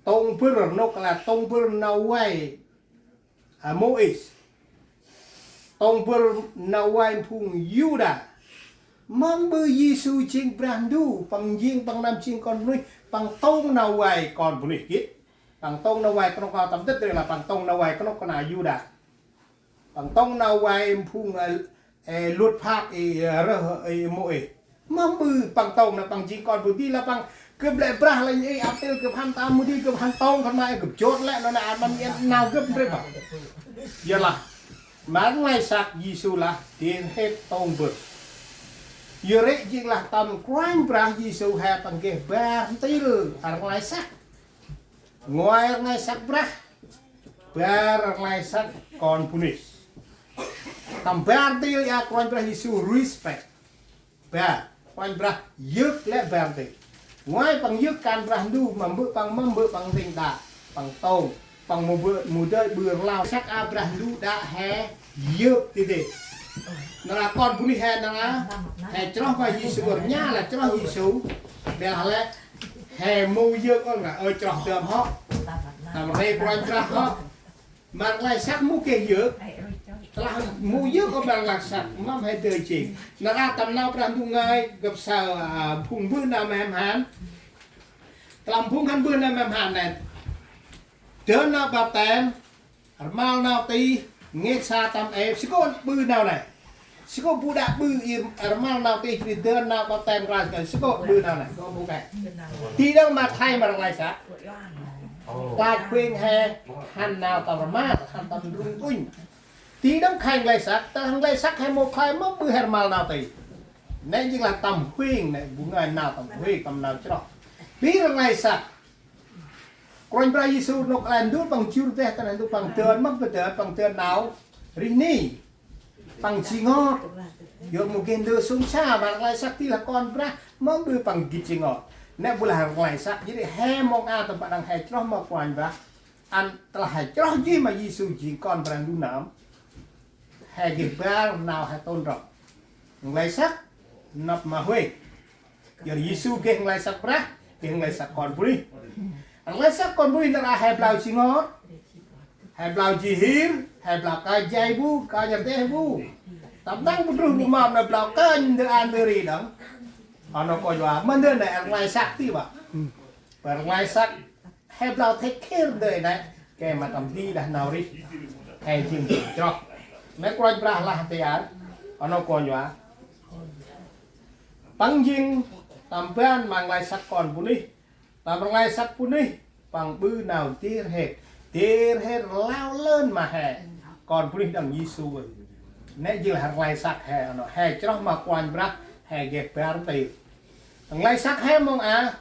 tông phước nốc là tông phước nào quay Mois tông phước nào quay phùng Yuda mong bư Giêsu chiên brandu bằng riêng bằng năm chiên con nuôi bằng tông nào quay còn bùn ít bằng tông nào quay con tầm tích đây là bằng tông nào quay con là Yuda bằng tông nào quay phùng luật pháp Mois mong bư bằng tông là bằng chiên con bùn tí là bằng cướp lại bra là như áp tiêu cướp han tam đi cướp han tông con mai cướp chốt lại nó là ăn nào cướp đấy bảo giờ là mà ngay sạc Giêsu là tiền hết tông vượt giờ đấy chỉ là tầm quanh bra Giêsu hay bằng cái ba tí rồi ở ngoài sạc ngoài ngay sạc bra ở ngoài sạc còn punis tầm ba tí là quanh bra Giêsu respect ba quanh bra dứt lẽ ba tí ngoài bằng dứt can brandu mà bữa bằng tình đà bằng tàu bằng một đời bữa lao sắc brandu đã hè dứt thì nó là con puni hè nó là hè cho vào Giêsu ở nhà là cho Giêsu để là hè mù dứt con là ơi cho tầm họ làm đây quan tra họ mà lại sắc mù kia dứt là mù dứt có bằng lạc sạch mà phải đời chỉ nó ra tầm nào brandu ngay gặp sao phùng bữa nào mà em hán làm phung hắn bữa nay em hàn này trở nào bạc tèm mal nào tí nghe xa tầm em sẽ có bữa nào này sẽ có bữa đã bữa im mal nào tí thì trở nào bạc tèm ra sẽ có bữa nào này có bữa này thì đâu mà thay mà lại sao ta khuyên hè hành nào tầm mát hành tầm rung quỳnh tí đóng khanh lại sắc ta thằng lại sắc hay một khai mất bữa hè mal nào tí nên chỉ là tầm khuyên này bữa ngày nào tầm khuyên tầm nào cho biết rằng này sạch con pra Giêsu nó làm đốt bằng chiêu thế ta làm đốt bằng tơn mất bằng tơn nào rini bằng chi ngọt được một kiện đưa xuống xa mà lại sắc thì là con pra mất đưa bằng kịch chi ngọt nè bữa là hàng ngoài sắc vậy thì he mong a tầm bạn đang hay cho mà quan pra ăn là hay cho gì mà Giêsu chỉ con pra đu nám hay cái pra nào hay tôn trọng ngoài sắc nập mà huê giờ Giêsu cái ngoài sắc pra tiếng lại sắc con buri, lại sắc con buri là hai blau chi ngót, hai blau chi hiếm, hai blau cá dây bu, cá nhật thế bu, tạm tăng một rùi mầm là blau cá như ăn beri đó, nó coi vào, mình đây này lại sắc tí bảo, và lại sắc hai blau take care đời này, cái mà tầm đi là nào đi, hay chim cho, mấy con bra là thế án, nó coi vào, băng dinh tampian mang lai sắc còn puni tam lai sắc puni bằng bư nào tir hết lao lên mà hè còn puni đằng Giêsu vậy nãy giờ là lai sắc hè nó hè cho mà quan bra hè ghép bra tì thằng lai sắc hè mong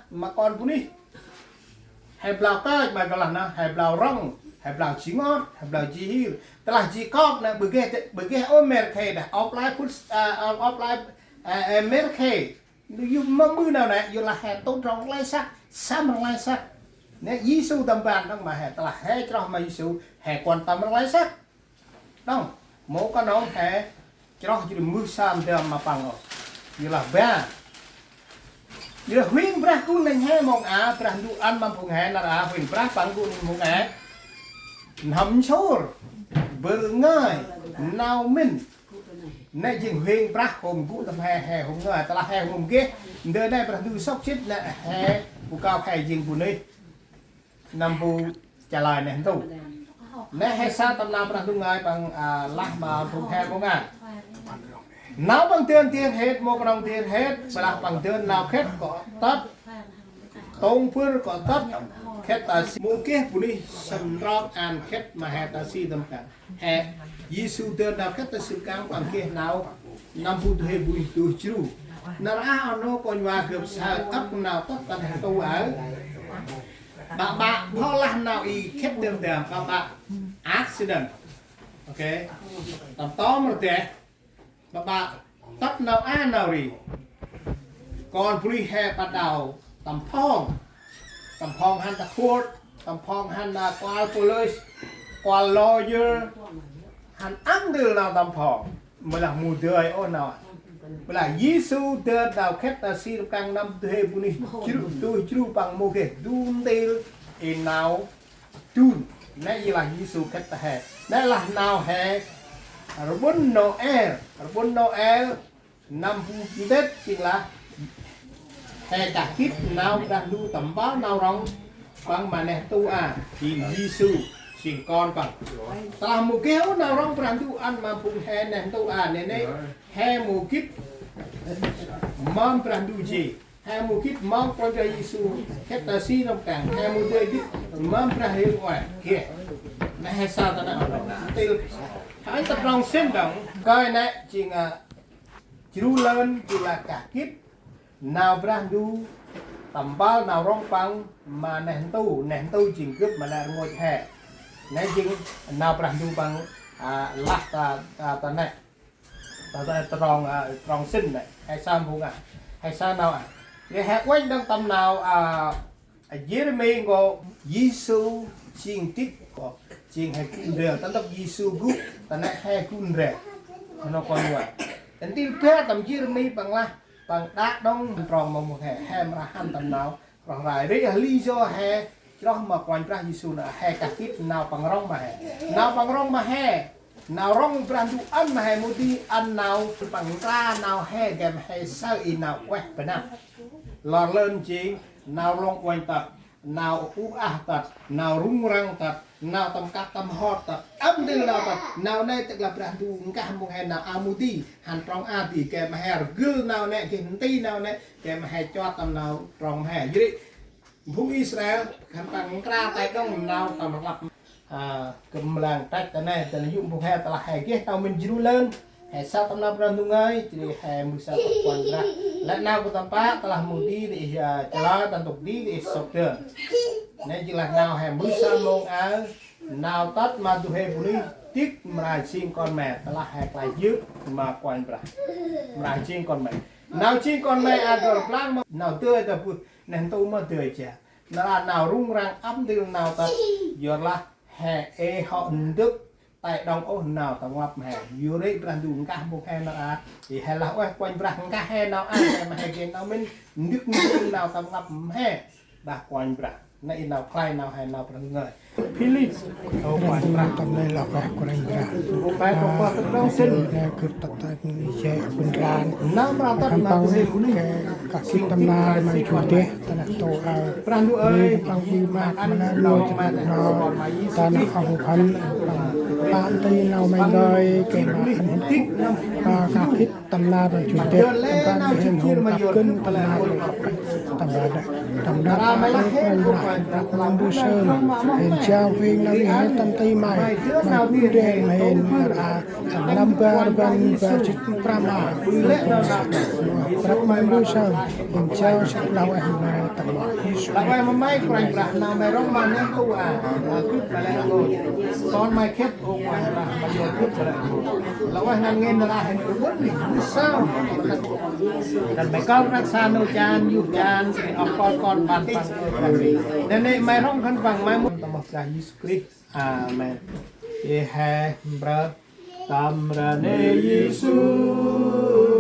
mà còn puni hè blau cái mà cái là nó hè blau rong hè blau chỉ ngót hè blau chỉ hiu tức là chỉ cọp nè bự ghê ôm mệt khe nè offline mệt khe dùng mong bữa nào này dù là hè tôn trọng lai sắc sao mà lai sắc nếu Giêsu tâm bàn đó mà hè là hè cho mà Giêsu hè quan tâm đến lai sắc không mỗi con nó hè cho chỉ mưa sam theo mà bằng rồi như là bé như là huynh bra cũng nên hè mong bra du ăn mà phụng hè là huynh bra bằng cũng mong nắm số vừa ngơi nào mình nay chừng huyền bra hôm cũng tầm hè hôm ngơi ta là hè hôm kia đời này bra du sốc chết nè hè bu cao hè chừng bu này năm bu trả lời này không nè hè sao tầm nào bra du ngơi bằng lắc mà thuộc hè không nấu bằng tiền hết một đồng tiền hết bra bằng tiền nào hết có tất tông phơi có tất hết ta mua kia bu đi sầm rong ăn hết mà hè ta si tầm cả hè Giêsu tên nào kết ta sự cam bằng kia nào năm phút hay buổi tu chú nào ra nó còn vào gặp sao ấp nào tất cả hàng tu ở bà ho lan nào y khép đường đường bà accident ok tầm to một tí bà tất nào nào đi còn free hair bắt đầu tầm phong han ta court tầm phong han ta qua police qua lawyer hắn ăn được nào tầm phò mới là mùi tươi ôn nào mới là Giêsu tên nào khép ta si căng năm thuê buni chú bằng mô kê đun tê nào chun nãy là Giêsu kết hè nãy là nào hè Rabun Noel năm Tết chính là hè cả kiếp nào đang du tầm báo nào rong bằng mà nè tu thì Giêsu xin con bằng ta một kéo nào rong bằng tu ăn mà phụng hè nè tu nè này hè một kiếp mong bằng tu gì hè một kiếp mong con trai Giêsu hết ta si trong càng hè một tươi kiếp mong bằng hiệu quả kia nè hè sao ta nào tiêu hãy tập rong xem động coi nè chỉ chú lên chỉ là cả kiếp nào brand du tầm bao nào rong bằng mà nền tu chỉnh cướp mà là ngồi hè nãy chừng nào brand du bằng lát ta này ta rong sinh này hay sao không hay sao nào để hẹn quanh đang tầm nào Jeremy có Giêsu chỉnh tích có chỉnh hay cung rè tận tập Giêsu gúc ta này hay cung rè nó còn vậy đến tin thế tầm Jeremy bằng là bằng đá đông tròn một hè mà han tầm nào còn lại đấy lý do hè cho mà quan pra Giêsu là hè cả kiếp nào bằng rong mà hè nào bằng rong mà hè nào rong brand du ăn mà hè một đi ăn nào bằng ra nào hè kèm hè sao in nào quẹt phải nào lò lên chỉ nào rong quanh tập nào tập nào rung răng tập nào tầm cắt tầm hot tập âm đi nào tập nào này tức là brand du cả một hè nào amuti hàn trong thì kèm hè gương nào này kèm tí nào này kèm hè cho tầm nào trong hè dưới vùng Israel khăn bằng ra tay đông nào tầm lập cầm làng trách cái này từ dụng vùng hè là hè kia tao mình dữ lên hè sao tầm nào brand du ơi thì hè mười sao quan ra lại nào của tầm pa telah mudi di celah tentu di sopir nên chỉ là nào hè mười sao mong nào tắt mà tu hè buli tiếc mà chim con mẹ telah hè lại dữ mà quan ra mà chim con mẹ nào chim con mẹ rồi lang nào tươi tập nên tu mà tươi chả nào rung răng ấm tiêu nào tắt giờ là hè họ đức tại đồng ô nào tao ngập hè dưới đấy brand du cả một hè nào thì hè là quanh brand cả hè nào mà hè kia nào mình nước nào tao ngập hè đã quanh brand này nào khai nào hè nào brand người Philip ở quanh brand tầm này là quanh brand một cái có đông sinhคือตัดแต่chế bên brand nào brand tắt nào cái các cái tầm nào mà chủ đề ta là tổ brand du ơi bằng bì mát mà là lôi cho nó ta là học hành bạn tây nào mày rồi cái mà anh thích các cái tầm nào là chủ đề tầm nào hiện hồn tập cân tầm nào là học tầm đó đặt lòng bu sơn hiện trao viên nào hết tầm tây mày mà quy đề mà hiện là tầm năm ban và chích prama prama bu sơn hiện trao sẽ lâu em tầm đó là em mấy quanh brand nào mày rong mà nên tu cướp mà lại ngồi con mày khép ô ngoài là mà giờ cướp lại là quanh ngăn nghe là hình vốn thì sao cần mày con rắc san đâu chan du chan con bàn nên đây mày rong khăn bằng mày một tầm một là Jesus Christ amen he bra tam ra ne Giêsu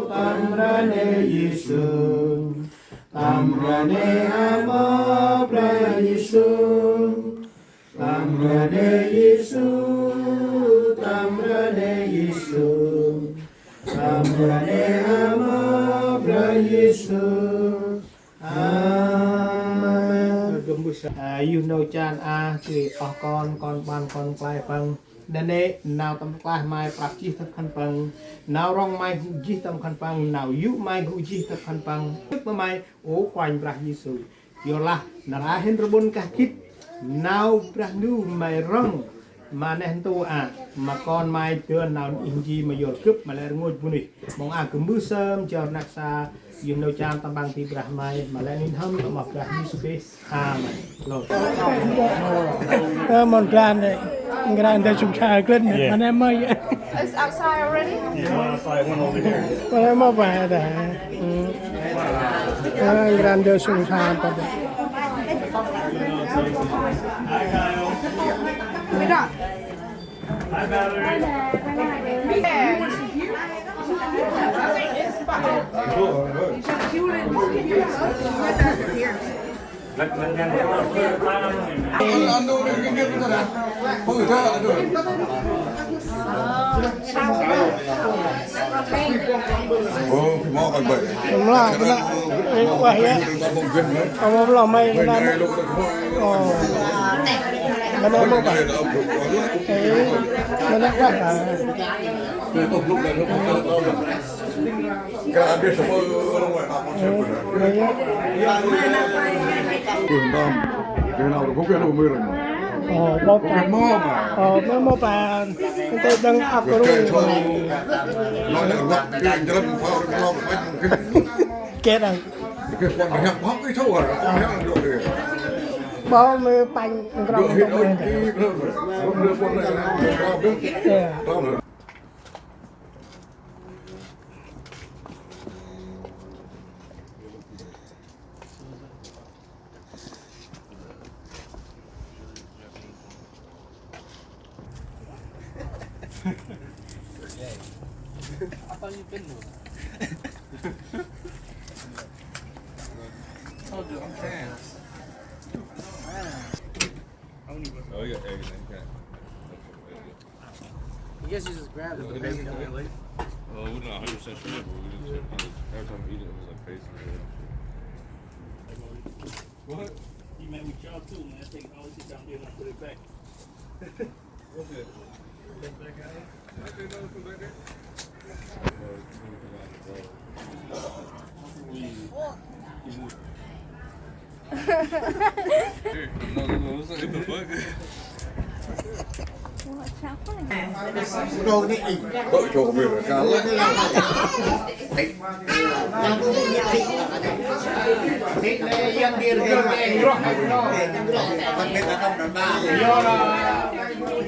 tam ra ne Giêsu tam ra ne amo bra Giêsu tam ra ne Giêsu tam ra ne Giêsu tam ra ne amo bra Giêsu you know chan thì con ban con plai bằng nên đấy nào tầm plai mai prap chi thập khăn bằng nào rong mai gu chi tầm khăn bằng nào yu mai gu chi thập khăn bằng tức mà mai ố quanh bra Giêsu yola nara hen robon kakit nào bra nu mai rong mà nên tu mà con mai chưa nào inji mà dột cướp mà lại ngồi buni mong cứ mưa sớm chờ nạc xa you know chan tầm bằng thì bra mai mà lại nên hâm tầm bra Giêsu Christ amen rồi một grand này grand để chúng ta quyết định anh em ơi It's outside already? Yeah, outside one over here. anh em mau về để grand để chúng ta bắt đầu Hi, Kyle. We're done. Hi, Valerie. Yeah. Let them put a fire on him. Oh, mau kan baik. Jumlah kena wah ya. Kamu belum main kena. Oh. Kena mau pak. Kena wah. Kan habis semua orang Kenal aku kan umur. Oh, bapak. Oh, mau pak. Kita dang aku rumah. Nó là vật cái jalan phao nó Kerang. cái quan hệ học cái sâu rồi không hiểu được Bawa me pan ngrong được hết ngrong. ơi cái không được quan hệ học biết Ya. đó là Oh, yeah, everything. I guess you just grab it. But maybe don't get late. Well, we're not 100% sure, but we just every time we eat it, it was like facing it. What? You met with y'all too, man. Take all this shit down here and I put it back. What's it? I didn't know it was like that. No, what's like, what the fuck? đội chỗ mình là cao lắm Thịt này dân điền hình này rõ hay rõ.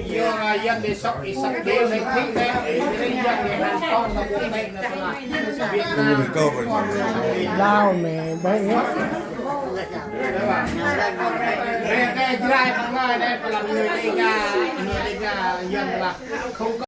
Do là dân đi sọc đi sọc đi này thịt này dân đi hàng con là cũng này là Việt mình Nam. cơ mình Lao me baik ya. Đây đây bằng lời đây là người đi ra dân là không có